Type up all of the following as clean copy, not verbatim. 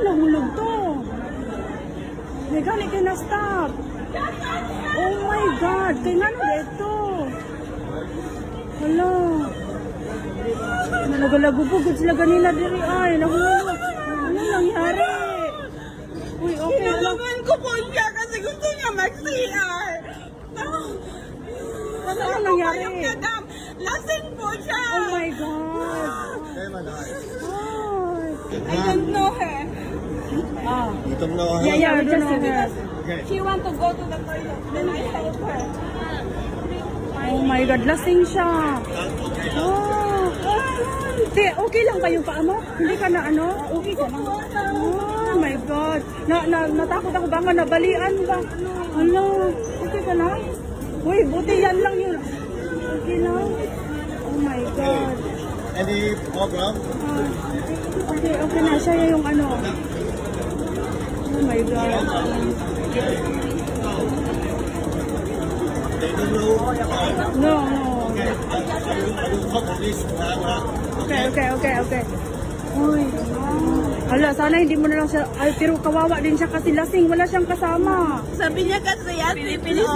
nahulog to? May gani kay na stop. Oh my God, kay nga na dito. Hala. Nalagalagubugod sila ganina diri ay, nahulog. Ano nangyari? Uy, okay lang. Tinulungan ko po siya kasi gusto niya mag-CR. Ano nangyari? Madam, lasing po siya. Oh my God. I don't know her. Ah. You don't know Yeah, her? yeah, we just see Because Okay. she want to go to the toilet. Then I help her. Oh my God, lasing siya. Oh. Te, okay lang ba yung paa mo? Hindi ka na ano? Okay ka na? Oh my God. Natakot ako ba nga nabalian ba? Ano? Okay ka na? Uy, buti yan lang yun. Okay lang? Oh my God. Any problem? Okay na. Siya yung ano. Oh my God. They don't know. No. I will call police. Okay. Uy. Hala, sana hindi mo na lang siya. Ay, pero kawawa din siya kasi lasing. Wala siyang kasama. Sabi niya kasi, Ate, please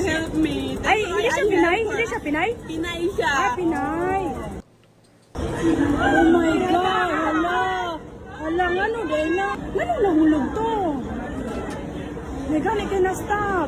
help me. Ay, hindi siya Pinay? Hindi siya Pinay? Pinay siya. Ah, Pinay. Oh my God. Hala, ano, Dena? Ano nahulog to? May gani kayo na stop.